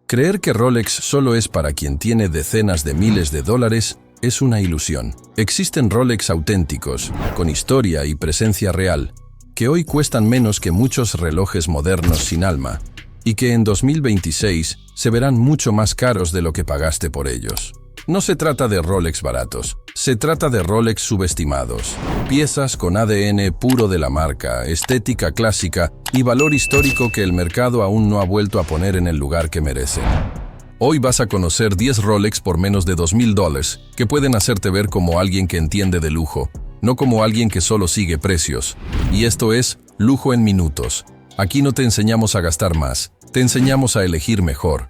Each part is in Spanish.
Creer que Rolex solo es para quien tiene decenas de miles de dólares es una ilusión. Existen Rolex auténticos, con historia y presencia real, que hoy cuestan menos que muchos relojes modernos sin alma, y que en 2026 se verán mucho más caros de lo que pagaste por ellos. No se trata de Rolex baratos, se trata de Rolex subestimados. Piezas con ADN puro de la marca, estética clásica y valor histórico que el mercado aún no ha vuelto a poner en el lugar que merecen. Hoy vas a conocer 10 Rolex por menos de $2,000 que pueden hacerte ver como alguien que entiende de lujo, no como alguien que solo sigue precios. Y esto es Lujo en Minutos. Aquí no te enseñamos a gastar más, te enseñamos a elegir mejor.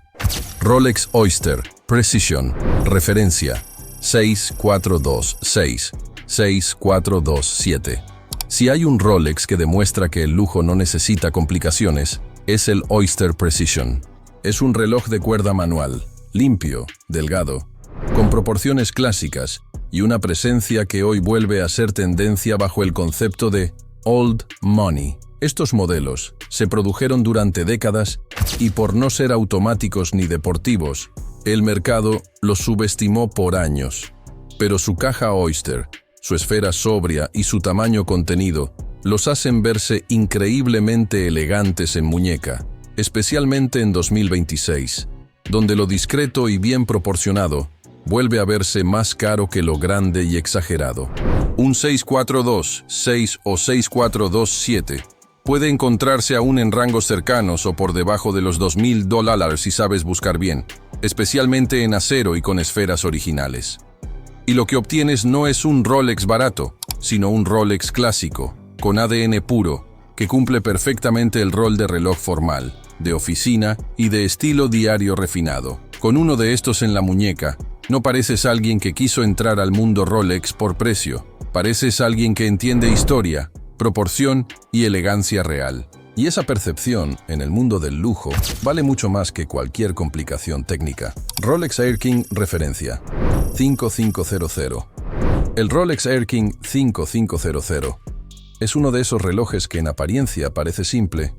Rolex Oyster Precision. Referencia 6426-6427. Si hay un Rolex que demuestra que el lujo no necesita complicaciones, es el Oyster Precision. Es un reloj de cuerda manual, limpio, delgado, con proporciones clásicas y una presencia que hoy vuelve a ser tendencia bajo el concepto de Old Money. Estos modelos se produjeron durante décadas y por no ser automáticos ni deportivos, el mercado los subestimó por años. Pero su caja Oyster, su esfera sobria y su tamaño contenido los hacen verse increíblemente elegantes en muñeca, especialmente en 2026, donde lo discreto y bien proporcionado vuelve a verse más caro que lo grande y exagerado. Un 6426 o 6427 puede encontrarse aún en rangos cercanos o por debajo de los $2,000 si sabes buscar bien, especialmente en acero y con esferas originales. Y lo que obtienes no es un Rolex barato, sino un Rolex clásico, con ADN puro, que cumple perfectamente el rol de reloj formal, de oficina y de estilo diario refinado. Con uno de estos en la muñeca, no pareces alguien que quiso entrar al mundo Rolex por precio, pareces alguien que entiende historia, proporción y elegancia real. Y esa percepción, en el mundo del lujo, vale mucho más que cualquier complicación técnica. Rolex Air King referencia 5500. El Rolex Air King 5500 es uno de esos relojes que en apariencia parece simple,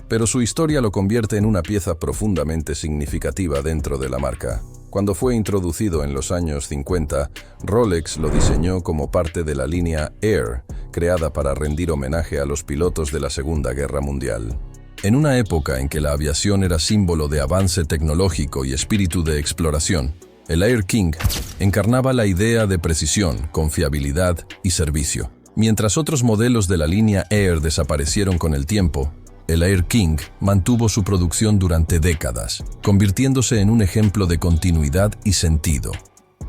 pero su historia lo convierte en una pieza profundamente significativa dentro de la marca. Cuando fue introducido en los años 50, Rolex lo diseñó como parte de la línea Air, creada para rendir homenaje a los pilotos de la Segunda Guerra Mundial. En una época en que la aviación era símbolo de avance tecnológico y espíritu de exploración, el Air King encarnaba la idea de precisión, confiabilidad y servicio. Mientras otros modelos de la línea Air desaparecieron con el tiempo, el Air King mantuvo su producción durante décadas, convirtiéndose en un ejemplo de continuidad y sentido.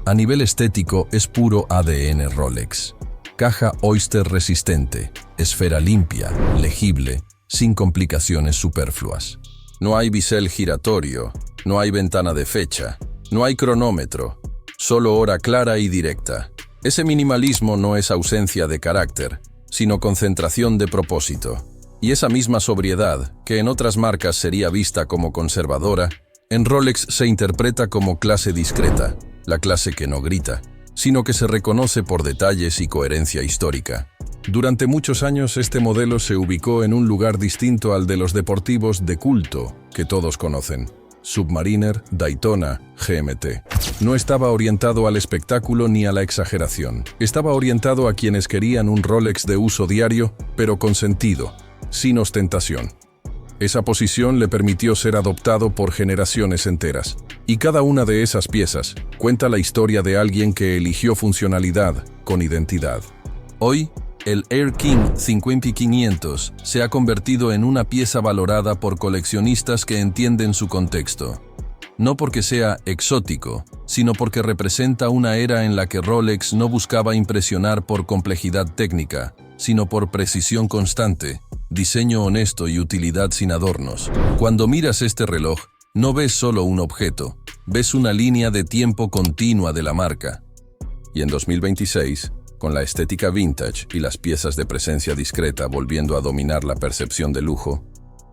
A nivel estético es puro ADN Rolex. Caja Oyster resistente, esfera limpia, legible, sin complicaciones superfluas. No hay bisel giratorio, no hay ventana de fecha, no hay cronómetro, solo hora clara y directa. Ese minimalismo no es ausencia de carácter, sino concentración de propósito. Y esa misma sobriedad, que en otras marcas sería vista como conservadora, en Rolex se interpreta como clase discreta, la clase que no grita, sino que se reconoce por detalles y coherencia histórica. Durante muchos años este modelo se ubicó en un lugar distinto al de los deportivos de culto que todos conocen. Submariner, Daytona, GMT. No estaba orientado al espectáculo ni a la exageración. Estaba orientado a quienes querían un Rolex de uso diario, pero con sentido, sin ostentación. Esa posición le permitió ser adoptado por generaciones enteras. Y cada una de esas piezas cuenta la historia de alguien que eligió funcionalidad con identidad. Hoy, el Air King 5500 se ha convertido en una pieza valorada por coleccionistas que entienden su contexto. No porque sea exótico, sino porque representa una era en la que Rolex no buscaba impresionar por complejidad técnica, sino por precisión constante, diseño honesto y utilidad sin adornos. Cuando miras este reloj, no ves solo un objeto, ves una línea de tiempo continua de la marca. Y en 2026, con la estética vintage y las piezas de presencia discreta volviendo a dominar la percepción de lujo,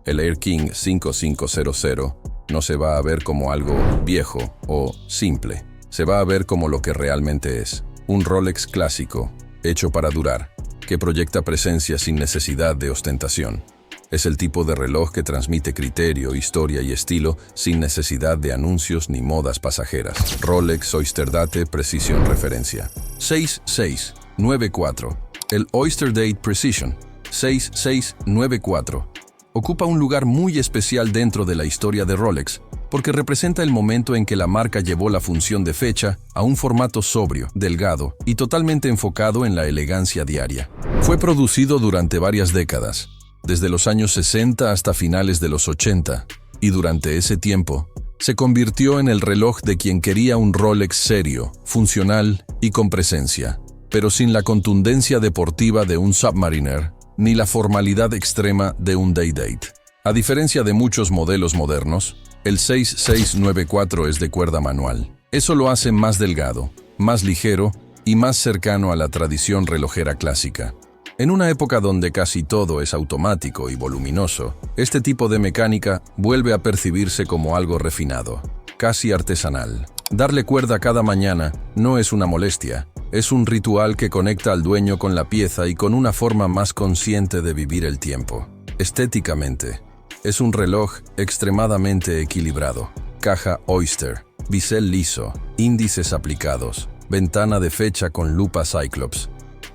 el Air King 5500 no se va a ver como algo viejo o simple. Se va a ver como lo que realmente es, un Rolex clásico, hecho para durar, que proyecta presencia sin necesidad de ostentación. Es el tipo de reloj que transmite criterio, historia y estilo sin necesidad de anuncios ni modas pasajeras. Rolex Oyster Date Precision Referencia 6694. El Oyster Date Precision 6694 ocupa un lugar muy especial dentro de la historia de Rolex porque representa el momento en que la marca llevó la función de fecha a un formato sobrio, delgado y totalmente enfocado en la elegancia diaria. Fue producido durante varias décadas, desde los años 60 hasta finales de los 80, y durante ese tiempo se convirtió en el reloj de quien quería un Rolex serio, funcional y con presencia, pero sin la contundencia deportiva de un Submariner ni la formalidad extrema de un Day-Date. A diferencia de muchos modelos modernos, el 6694 es de cuerda manual. Eso lo hace más delgado, más ligero y más cercano a la tradición relojera clásica. En una época donde casi todo es automático y voluminoso, este tipo de mecánica vuelve a percibirse como algo refinado, casi artesanal. Darle cuerda cada mañana no es una molestia, es un ritual que conecta al dueño con la pieza y con una forma más consciente de vivir el tiempo. Estéticamente, es un reloj extremadamente equilibrado. Caja Oyster, bisel liso, índices aplicados, ventana de fecha con lupa Cyclops.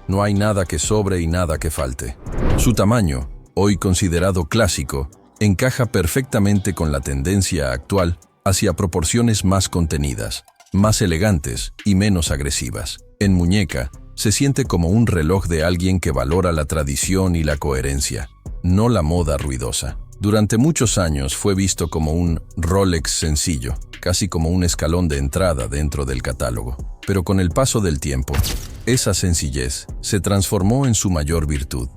No hay nada que sobre y nada que falte. Su tamaño, hoy considerado clásico, encaja perfectamente con la tendencia actual hacia proporciones más contenidas, más elegantes y menos agresivas. En muñeca, se siente como un reloj de alguien que valora la tradición y la coherencia, no la moda ruidosa. Durante muchos años fue visto como un Rolex sencillo, casi como un escalón de entrada dentro del catálogo. Pero con el paso del tiempo, esa sencillez se transformó en su mayor virtud.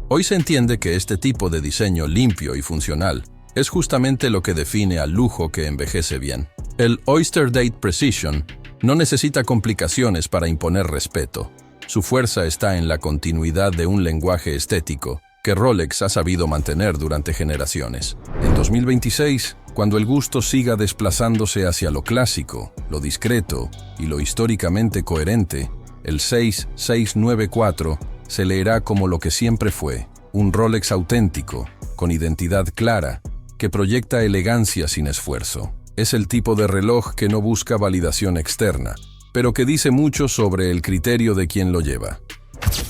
Hoy se entiende que este tipo de diseño limpio y funcional es justamente lo que define al lujo que envejece bien. El Oyster Date Precision no necesita complicaciones para imponer respeto. Su fuerza está en la continuidad de un lenguaje estético que Rolex ha sabido mantener durante generaciones. En 2026, cuando el gusto siga desplazándose hacia lo clásico, lo discreto y lo históricamente coherente, el 6694 se leerá como lo que siempre fue, un Rolex auténtico, con identidad clara, que proyecta elegancia sin esfuerzo. Es el tipo de reloj que no busca validación externa, pero que dice mucho sobre el criterio de quien lo lleva.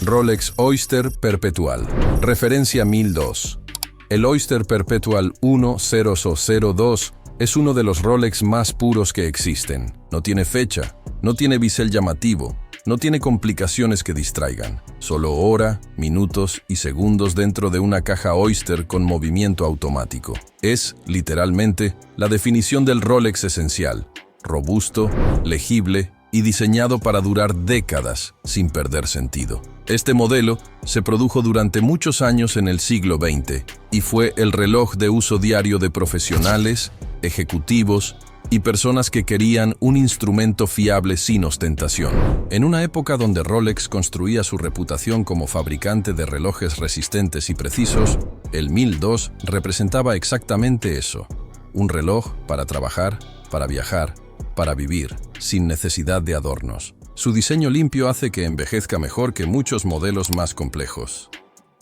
Rolex Oyster Perpetual. Referencia 1002. El Oyster Perpetual 1002 es uno de los Rolex más puros que existen. No tiene fecha, no tiene bisel llamativo, no tiene complicaciones que distraigan. Solo hora, minutos y segundos dentro de una caja Oyster con movimiento automático. Es, literalmente, la definición del Rolex esencial. Robusto, legible y diseñado para durar décadas sin perder sentido. Este modelo se produjo durante muchos años en el siglo XX y fue el reloj de uso diario de profesionales, ejecutivos y personas que querían un instrumento fiable sin ostentación. En una época donde Rolex construía su reputación como fabricante de relojes resistentes y precisos, el 1002 representaba exactamente eso: un reloj para trabajar, para viajar, para vivir, sin necesidad de adornos. Su diseño limpio hace que envejezca mejor que muchos modelos más complejos.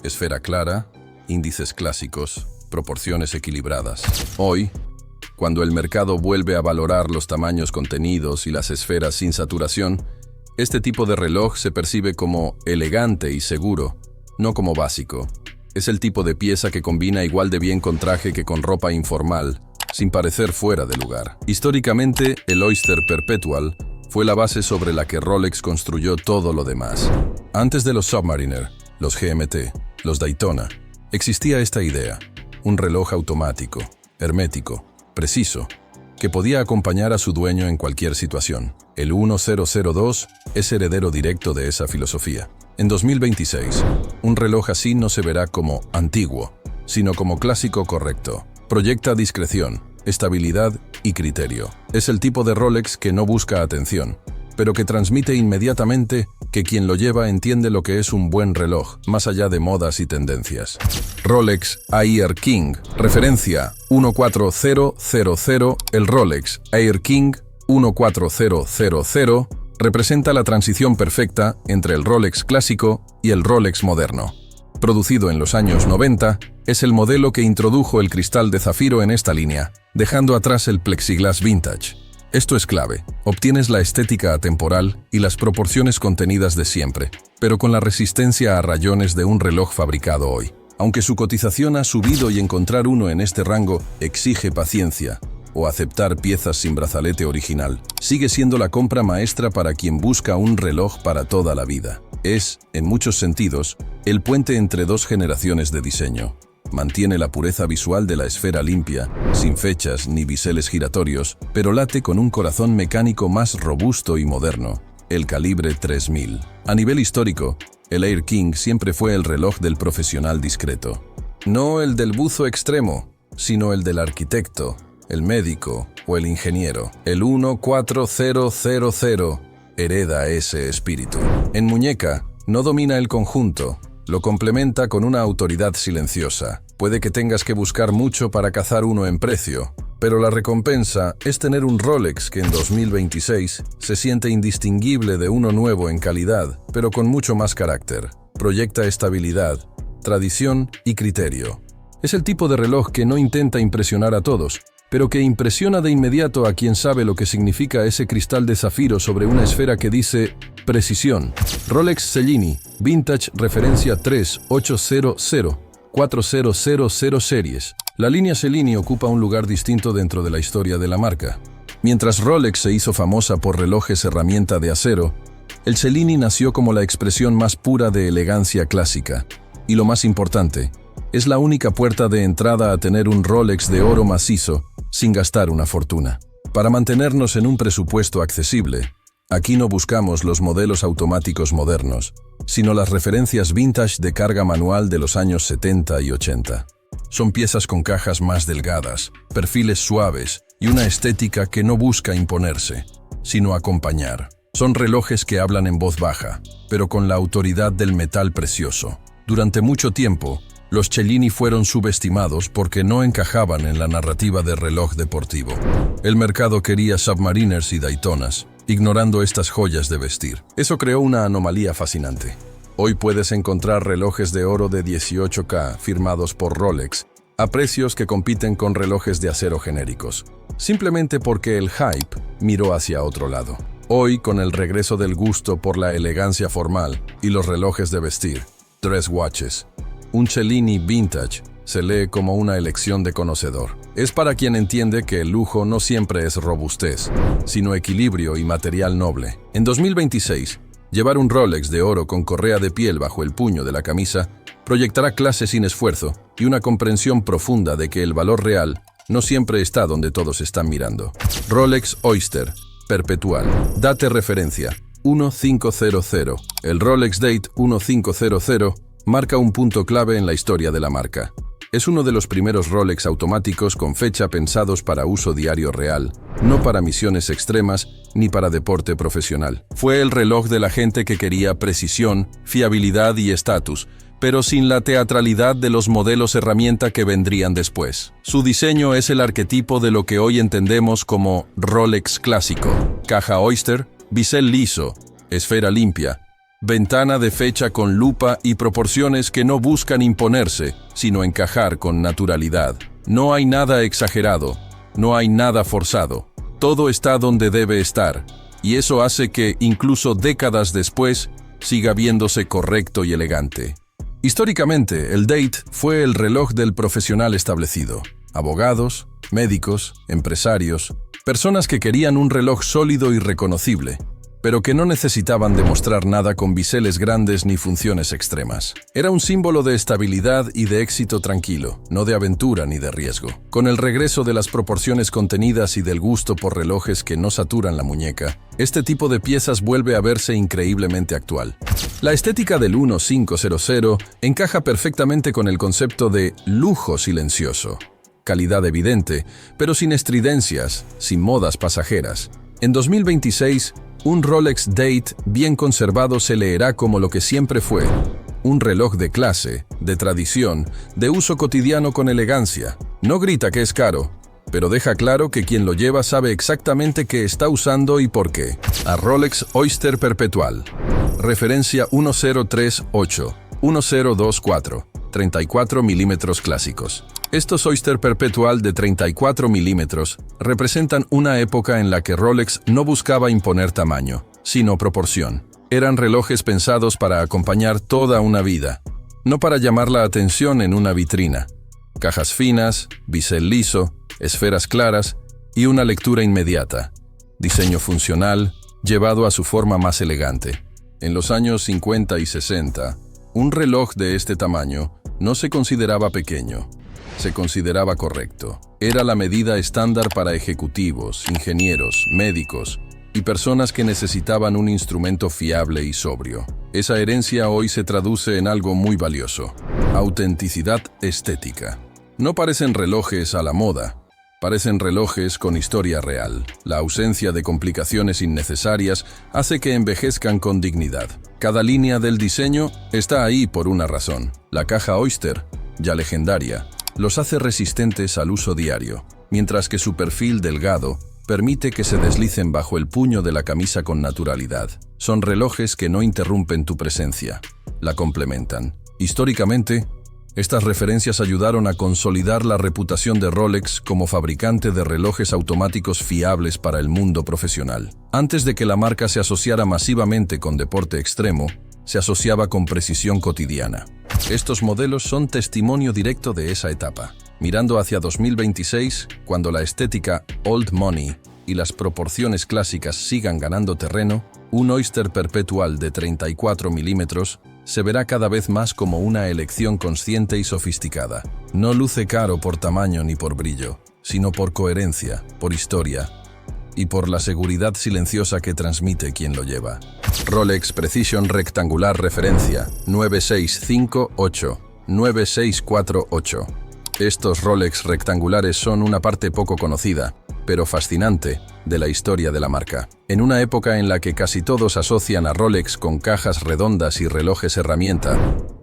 Esfera clara, índices clásicos, proporciones equilibradas. Hoy, cuando el mercado vuelve a valorar los tamaños contenidos y las esferas sin saturación, este tipo de reloj se percibe como elegante y seguro, no como básico. Es el tipo de pieza que combina igual de bien con traje que con ropa informal, sin parecer fuera de lugar. Históricamente, el Oyster Perpetual fue la base sobre la que Rolex construyó todo lo demás. Antes de los Submariner, los GMT, los Daytona, existía esta idea: un reloj automático, hermético, preciso, que podía acompañar a su dueño en cualquier situación. El 1002 es heredero directo de esa filosofía. En 2026, un reloj así no se verá como antiguo, sino como clásico correcto. Proyecta discreción, estabilidad y criterio. Es el tipo de Rolex que no busca atención, pero que transmite inmediatamente que quien lo lleva entiende lo que es un buen reloj, más allá de modas y tendencias. Rolex Air King. Referencia 14000. El Rolex Air King 14000 representa la transición perfecta entre el Rolex clásico y el Rolex moderno. Producido en los años 90, es el modelo que introdujo el cristal de zafiro en esta línea, dejando atrás el plexiglass vintage. Esto es clave, obtienes la estética atemporal y las proporciones contenidas de siempre, pero con la resistencia a rayones de un reloj fabricado hoy. Aunque su cotización ha subido y encontrar uno en este rango exige paciencia, o aceptar piezas sin brazalete original, sigue siendo la compra maestra para quien busca un reloj para toda la vida. Es, en muchos sentidos, el puente entre dos generaciones de diseño. Mantiene la pureza visual de la esfera limpia, sin fechas ni biseles giratorios, pero late con un corazón mecánico más robusto y moderno, el calibre 3000. A nivel histórico, el Air King siempre fue el reloj del profesional discreto. No el del buzo extremo, sino el del arquitecto, el médico o el ingeniero. El 14000 hereda ese espíritu. En muñeca, no domina el conjunto, lo complementa con una autoridad silenciosa. Puede que tengas que buscar mucho para cazar uno en precio, pero la recompensa es tener un Rolex que en 2026 se siente indistinguible de uno nuevo en calidad, pero con mucho más carácter. Proyecta estabilidad, tradición y criterio. Es el tipo de reloj que no intenta impresionar a todos, pero que impresiona de inmediato a quien sabe lo que significa ese cristal de zafiro sobre una esfera que dice precisión. Rolex Cellini, Vintage referencia 3800-4000 series. La línea Cellini ocupa un lugar distinto dentro de la historia de la marca. Mientras Rolex se hizo famosa por relojes herramienta de acero, el Cellini nació como la expresión más pura de elegancia clásica. Y lo más importante, es la única puerta de entrada a tener un Rolex de oro macizo sin gastar una fortuna. Para mantenernos en un presupuesto accesible, aquí no buscamos los modelos automáticos modernos, sino las referencias vintage de carga manual de los años 70 y 80. Son piezas con cajas más delgadas, perfiles suaves y una estética que no busca imponerse, sino acompañar. Son relojes que hablan en voz baja, pero con la autoridad del metal precioso. Durante mucho tiempo, los Cellini fueron subestimados porque no encajaban en la narrativa de reloj deportivo. El mercado quería Submariners y Daytonas, ignorando estas joyas de vestir. Eso creó una anomalía fascinante. Hoy puedes encontrar relojes de oro de 18K firmados por Rolex a precios que compiten con relojes de acero genéricos, simplemente porque el hype miró hacia otro lado. Hoy, con el regreso del gusto por la elegancia formal y los relojes de vestir, dress watches, un Cellini vintage se lee como una elección de conocedor. Es para quien entiende que el lujo no siempre es robustez, sino equilibrio y material noble. En 2026, llevar un Rolex de oro con correa de piel bajo el puño de la camisa proyectará clase sin esfuerzo y una comprensión profunda de que el valor real no siempre está donde todos están mirando. Rolex Oyster, perpetual. Date referencia, 1500. El Rolex Date 1500 marca un punto clave en la historia de la marca. Es uno de los primeros Rolex automáticos con fecha pensados para uso diario real, no para misiones extremas ni para deporte profesional. Fue el reloj de la gente que quería precisión, fiabilidad y estatus, pero sin la teatralidad de los modelos herramienta que vendrían después. Su diseño es el arquetipo de lo que hoy entendemos como Rolex clásico. Caja Oyster, bisel liso, esfera limpia, ventana de fecha con lupa y proporciones que no buscan imponerse, sino encajar con naturalidad. No hay nada exagerado, no hay nada forzado. Todo está donde debe estar, y eso hace que, incluso décadas después, siga viéndose correcto y elegante. Históricamente, el Date fue el reloj del profesional establecido. Abogados, médicos, empresarios, personas que querían un reloj sólido y reconocible, pero que no necesitaban demostrar nada con biseles grandes ni funciones extremas. Era un símbolo de estabilidad y de éxito tranquilo, no de aventura ni de riesgo. Con el regreso de las proporciones contenidas y del gusto por relojes que no saturan la muñeca, este tipo de piezas vuelve a verse increíblemente actual. La estética del 1500 encaja perfectamente con el concepto de lujo silencioso. Calidad evidente, pero sin estridencias, sin modas pasajeras. En 2026, un Rolex Date bien conservado se leerá como lo que siempre fue, un reloj de clase, de tradición, de uso cotidiano con elegancia. No grita que es caro, pero deja claro que quien lo lleva sabe exactamente qué está usando y por qué. A Rolex Oyster Perpetual. Referencia 1038. 1024, 34 milímetros clásicos. Estos Oyster Perpetual de 34 milímetros representan una época en la que Rolex no buscaba imponer tamaño, sino proporción. Eran relojes pensados para acompañar toda una vida, no para llamar la atención en una vitrina. Cajas finas, bisel liso, esferas claras y una lectura inmediata. Diseño funcional, llevado a su forma más elegante. En los años 50 y 60, un reloj de este tamaño no se consideraba pequeño, se consideraba correcto. Era la medida estándar para ejecutivos, ingenieros, médicos y personas que necesitaban un instrumento fiable y sobrio. Esa herencia hoy se traduce en algo muy valioso: autenticidad estética. No parecen relojes a la moda, parecen relojes con historia real. La ausencia de complicaciones innecesarias hace que envejezcan con dignidad. Cada línea del diseño está ahí por una razón. La caja Oyster, ya legendaria, los hace resistentes al uso diario, mientras que su perfil delgado permite que se deslicen bajo el puño de la camisa con naturalidad. Son relojes que no interrumpen tu presencia, la complementan. Históricamente, estas referencias ayudaron a consolidar la reputación de Rolex como fabricante de relojes automáticos fiables para el mundo profesional. Antes de que la marca se asociara masivamente con deporte extremo, se asociaba con precisión cotidiana. Estos modelos son testimonio directo de esa etapa. Mirando hacia 2026, cuando la estética old money y las proporciones clásicas sigan ganando terreno, un Oyster Perpetual de 34 milímetros se verá cada vez más como una elección consciente y sofisticada. No luce caro por tamaño ni por brillo, sino por coherencia, por historia y por la seguridad silenciosa que transmite quien lo lleva. Rolex Precision Rectangular Referencia 9648-9648. Estos Rolex rectangulares son una parte poco conocida, pero fascinante, de la historia de la marca. En una época en la que casi todos asocian a Rolex con cajas redondas y relojes herramienta,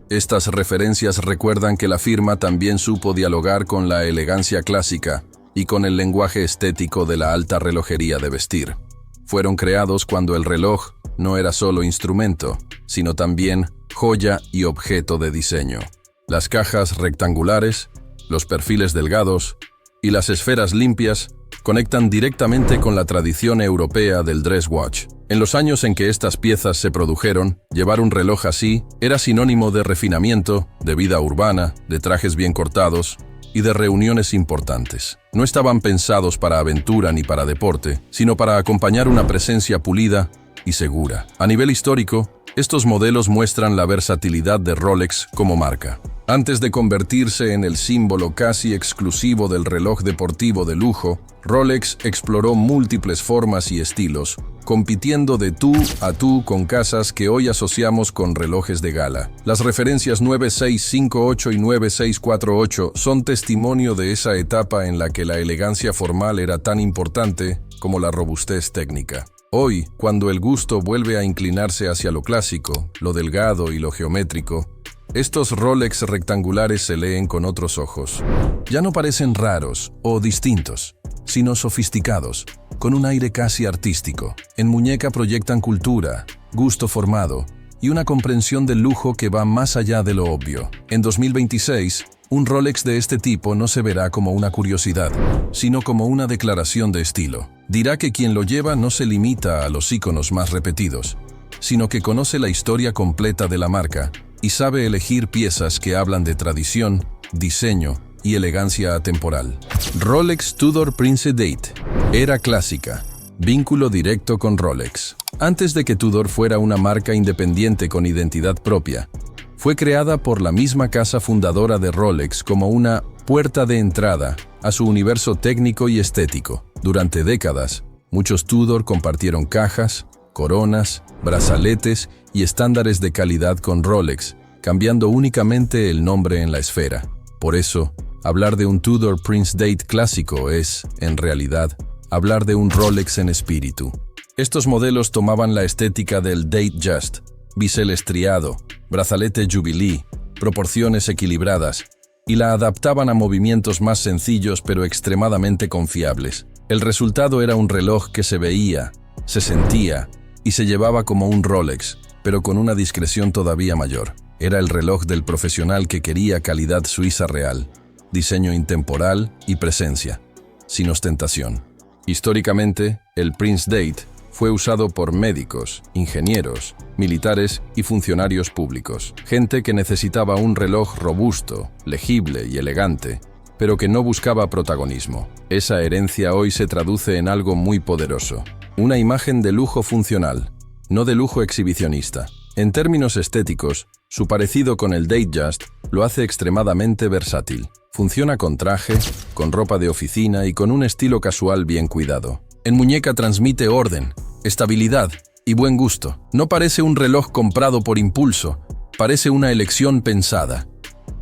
estas referencias recuerdan que la firma también supo dialogar con la elegancia clásica y con el lenguaje estético de la alta relojería de vestir. Fueron creados cuando el reloj no era solo instrumento, sino también joya y objeto de diseño. Las cajas rectangulares, los perfiles delgados y las esferas limpias conectan directamente con la tradición europea del dress watch. En los años en que estas piezas se produjeron, llevar un reloj así era sinónimo de refinamiento, de vida urbana, de trajes bien cortados y de reuniones importantes. No estaban pensados para aventura ni para deporte, sino para acompañar una presencia pulida y segura. A nivel histórico, estos modelos muestran la versatilidad de Rolex como marca. Antes de convertirse en el símbolo casi exclusivo del reloj deportivo de lujo, Rolex exploró múltiples formas y estilos, compitiendo de tú a tú con casas que hoy asociamos con relojes de gala. Las referencias 9658 y 9648 son testimonio de esa etapa en la que la elegancia formal era tan importante como la robustez técnica. Hoy, cuando el gusto vuelve a inclinarse hacia lo clásico, lo delgado y lo geométrico, estos Rolex rectangulares se leen con otros ojos. Ya no parecen raros o distintos, sino sofisticados, con un aire casi artístico. En muñeca proyectan cultura, gusto formado y una comprensión del lujo que va más allá de lo obvio. En 2026, un Rolex de este tipo no se verá como una curiosidad, sino como una declaración de estilo. Dirá que quien lo lleva no se limita a los íconos más repetidos, sino que conoce la historia completa de la marca y sabe elegir piezas que hablan de tradición, diseño y elegancia atemporal. Rolex Tudor Prince Date. Era clásica. Vínculo directo con Rolex. Antes de que Tudor fuera una marca independiente con identidad propia, fue creada por la misma casa fundadora de Rolex como una puerta de entrada a su universo técnico y estético. Durante décadas, muchos Tudor compartieron cajas, coronas, brazaletes y estándares de calidad con Rolex, cambiando únicamente el nombre en la esfera. Por eso, hablar de un Tudor Prince Date clásico es, en realidad, hablar de un Rolex en espíritu. Estos modelos tomaban la estética del Date Just, bisel estriado, brazalete Jubilee, proporciones equilibradas, y la adaptaban a movimientos más sencillos pero extremadamente confiables. El resultado era un reloj que se veía, se sentía y se llevaba como un Rolex, pero con una discreción todavía mayor. Era el reloj del profesional que quería calidad suiza real, diseño intemporal y presencia, sin ostentación. Históricamente, el Prince Date fue usado por médicos, ingenieros, militares y funcionarios públicos. Gente que necesitaba un reloj robusto, legible y elegante, pero que no buscaba protagonismo. Esa herencia hoy se traduce en algo muy poderoso. Una imagen de lujo funcional, no de lujo exhibicionista. En términos estéticos, su parecido con el Datejust lo hace extremadamente versátil. Funciona con traje, con ropa de oficina y con un estilo casual bien cuidado. En muñeca transmite orden, estabilidad y buen gusto. No parece un reloj comprado por impulso, parece una elección pensada.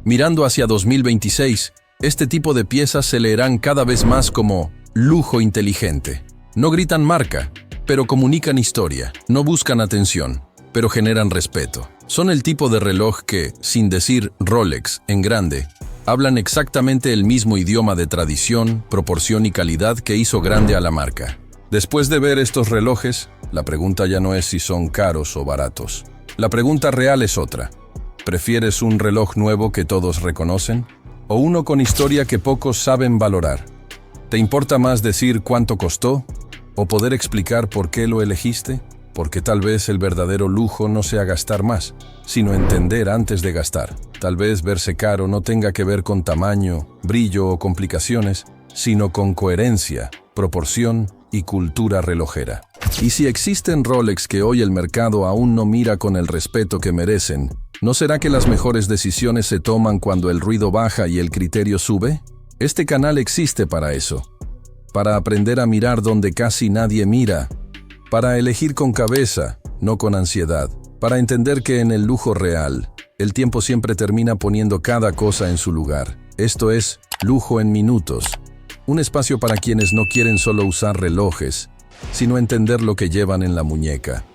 Mirando hacia 2026, este tipo de piezas se leerán cada vez más como lujo inteligente. No gritan marca, pero comunican historia. No buscan atención, pero generan respeto. Son el tipo de reloj que, sin decir Rolex en grande, hablan exactamente el mismo idioma de tradición, proporción y calidad que hizo grande a la marca. Después de ver estos relojes, la pregunta ya no es si son caros o baratos. La pregunta real es otra. ¿Prefieres un reloj nuevo que todos reconocen? ¿O uno con historia que pocos saben valorar? ¿Te importa más decir cuánto costó? ¿O poder explicar por qué lo elegiste? Porque tal vez el verdadero lujo no sea gastar más, sino entender antes de gastar. Tal vez verse caro no tenga que ver con tamaño, brillo o complicaciones, sino con coherencia, proporción y cultura relojera. Y si existen Rolex que hoy el mercado aún no mira con el respeto que merecen, ¿no será que las mejores decisiones se toman cuando el ruido baja y el criterio sube? Este canal existe para eso. Para aprender a mirar donde casi nadie mira. Para elegir con cabeza, no con ansiedad. Para entender que en el lujo real, el tiempo siempre termina poniendo cada cosa en su lugar. Esto es Lujo en Minutos. Un espacio para quienes no quieren solo usar relojes, sino entender lo que llevan en la muñeca.